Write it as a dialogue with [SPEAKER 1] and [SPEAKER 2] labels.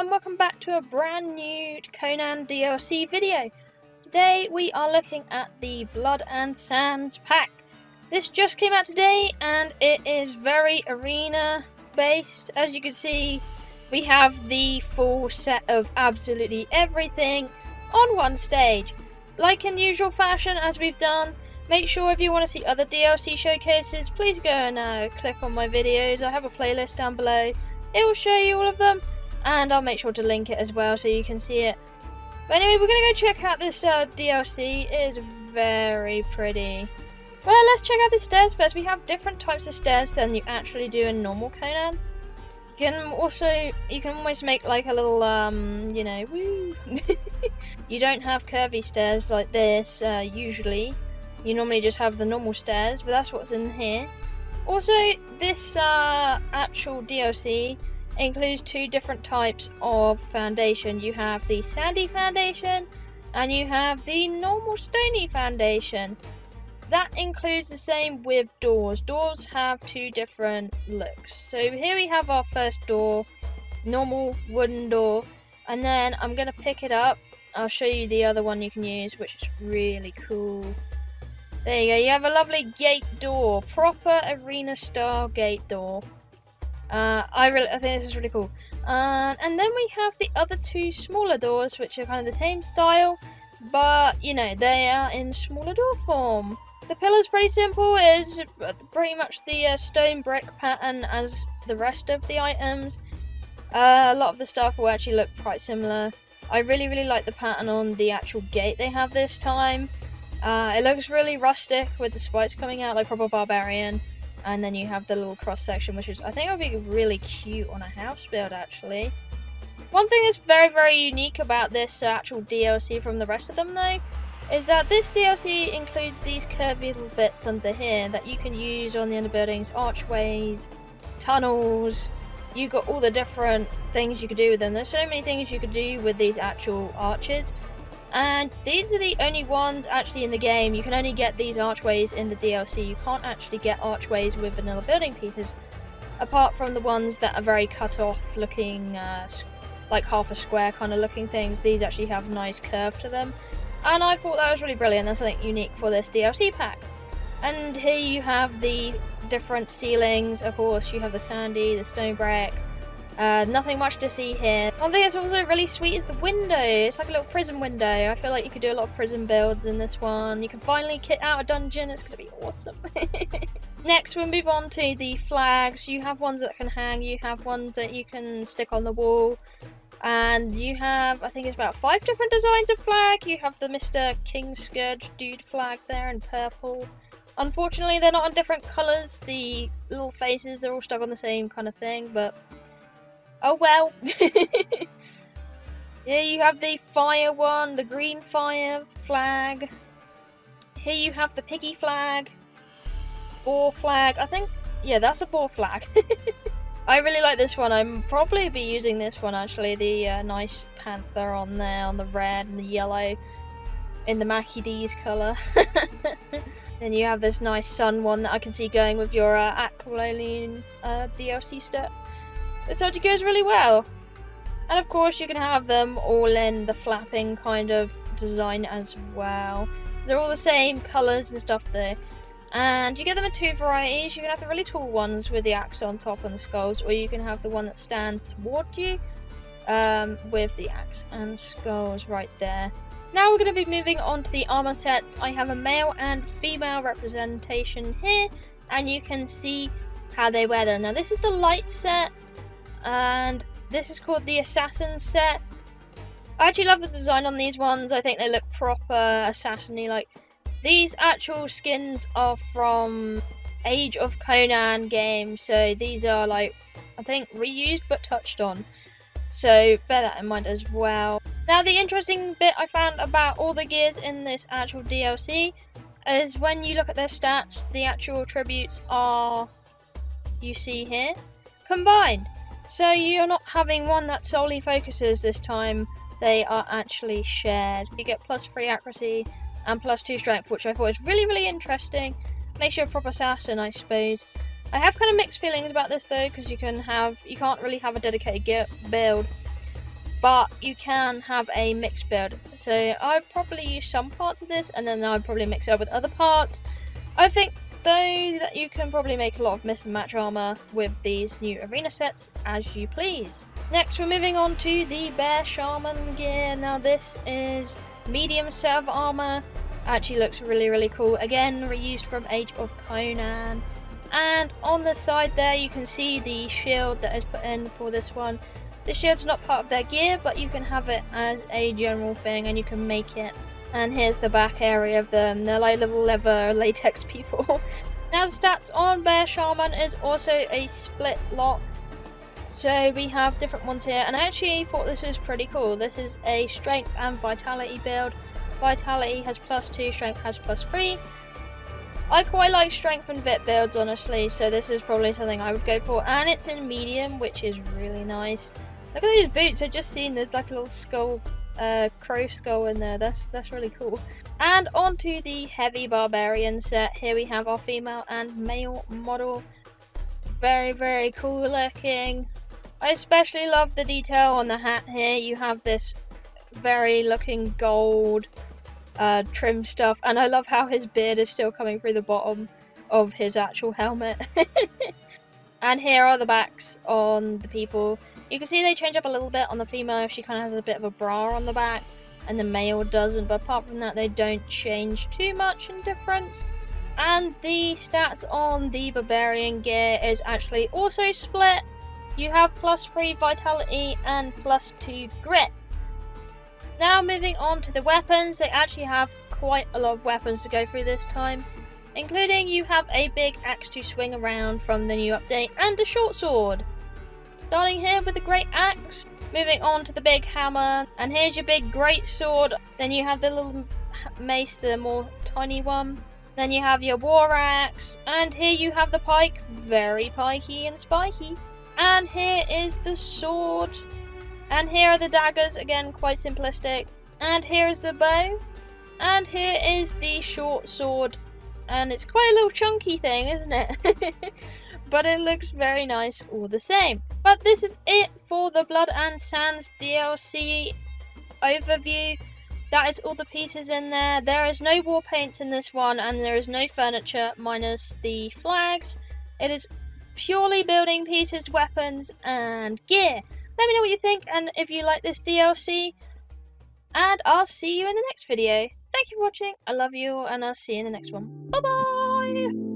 [SPEAKER 1] and welcome back to a brand new Conan DLC video. Today we are looking at the Blood and Sands pack. This just came out today and it is very arena based. As you can see, we have the full set of absolutely everything on one stage. Like in usual fashion as we've done, make sure if you want to see other DLC showcases, please go and click on my videos. I have a playlist down below. It will show you all of them, and I'll make sure to link it as well so you can see it. But anyway, we're going to go check out this DLC. It is very pretty. Well, let's check out the stairs first. We have different types of stairs than you actually do in normal Conan. You can almost make like a little, you know, woo. You don't have curvy stairs like this, usually. You normally just have the normal stairs, but that's what's in here. Also, this actual DLC includes two different types of foundation. You have the sandy foundation and you have the normal stony foundation. That includes the same with doors. Doors have two different looks. So here we have our first door, normal wooden door, and then I'm going to pick it up. I'll show you the other one you can use, which is really cool. There you go, you have a lovely gate door, proper arena style gate door. I think this is really cool. And then we have the other two smaller doors, which are kind of the same style, but you know, they are in smaller door form. The pillar's pretty simple, it is pretty much the stone brick pattern as the rest of the items. A lot of the stuff will actually look quite similar. I really like the pattern on the actual gate they have this time. It looks really rustic with the spikes coming out like proper barbarian, and then you have the little cross section, which is, I think, would be really cute on a house build actually. One thing that's very unique about this actual DLC from the rest of them though, is that this DLC includes these curvy little bits under here that you can use on the underbuildings, archways, tunnels. You've got all the different things you could do with them. There's so many things you could do with these actual arches. And these are the only ones actually in the game. You can only get these archways in the DLC. You can't actually get archways with vanilla building pieces, apart from the ones that are very cut off looking, like half a square kind of looking things. These actually have a nice curve to them. And I thought that was really brilliant. That's something unique for this DLC pack. And here you have the different ceilings. Of course, you have the sandy, the stone brick. Nothing much to see here. One thing that's also really sweet is the window. It's like a little prison window. I feel like you could do a lot of prison builds in this one. You can finally kit out a dungeon. It's going to be awesome. Next, we'll move on to the flags. You have ones that can hang. You have ones that you can stick on the wall. And you have, I think it's about 5 different designs of flag. You have the Mr. King Scourge dude flag there in purple. Unfortunately, they're not in different colours. The little faces, they're all stuck on the same kind of thing, but oh well. Yeah, you have the fire one, the green fire flag. Here you have the piggy flag, boar flag. I think, yeah, that's a boar flag. I really like this one. I'm probably be using this one actually. The nice panther on there, on the red and the yellow, in the Mackie D's colour. Then you have this nice sun one that I can see going with your Aqualine DLC stuff. This actually goes really well. And of course you can have them all in the flapping kind of design as well. They're all the same colours and stuff there. And you get them in 2 varieties. You can have the really tall ones with the axe on top and the skulls, or you can have the one that stands toward you with the axe and skulls right there. Now we're going to be moving on to the armour sets. I have a male and female representation here, and you can see how they wear them. Now this is the light set, and this is called the assassin set. I actually love the design on these ones. I think they look proper assassin-y. Like, these actual skins are from Age of Conan games, so these are like, I think, reused but touched on. So bear that in mind as well. Now the interesting bit I found about all the gears in this actual DLC is when you look at their stats, the actual attributes are, you see here, combined. So you're not having one that solely focuses this time, they are actually shared. You get +3 accuracy and +2 strength, which I thought was really interesting. Makes you a proper assassin, I suppose. I have kind of mixed feelings about this though, because you can't really have a dedicated build. but you can have a mixed build. So I'd probably use some parts of this, and then I'd probably mix it up with other parts. I think though that you can probably make a lot of miss and match armor with these new arena sets as you please. Next we're moving on to the Bear Shaman gear. Now this is medium set of armor, actually looks really cool, again reused from Age of Conan. And on the side there you can see the shield that is put in for this one. The shield's not part of their gear, but you can have it as a general thing and you can make it. And here's the back area of them. They're like little leather latex people. Now the stats on Bear Shaman is also a split lock. So we have different ones here, and I actually thought this was pretty cool. This is a strength and vitality build. Vitality has +2, strength has +3. I quite like strength and vit builds honestly, so this is probably something I would go for. And it's in medium, which is really nice. Look at these boots, I've just seen there's like a little skull. Crow skull in there. That's really cool. And on to the heavy barbarian set. Here we have our female and male model. Very cool looking. I especially love the detail on the hat here. You have this very looking gold trim stuff, and I love how his beard is still coming through the bottom of his actual helmet. And here are the backs on the people. You can see they change up a little bit on the female. She kind of has a bit of a bra on the back, and the male doesn't, but apart from that they don't change too much in difference. And the stats on the barbarian gear is actually also split. You have +3 vitality and +2 grit. Now moving on to the weapons, they actually have quite a lot of weapons to go through this time, including you have a big axe to swing around from the new update and a short sword. Starting here with the great axe, moving on to the big hammer, and here's your big great sword. Then you have the little mace, the more tiny one. Then you have your war axe, and here you have the pike, very pikey and spiky. And here is the sword, and here are the daggers, again quite simplistic. And here is the bow, and here is the short sword, and it's quite a little chunky thing, isn't it? But it looks very nice all the same. But this is it for the Blood and Sands DLC overview. That is all the pieces in there. There is no war paints in this one, and there is no furniture minus the flags. It is purely building pieces, weapons, and gear. Let me know what you think, and if you like this DLC, and I'll see you in the next video. Thank you for watching, I love you all, and I'll see you in the next one. Bye bye!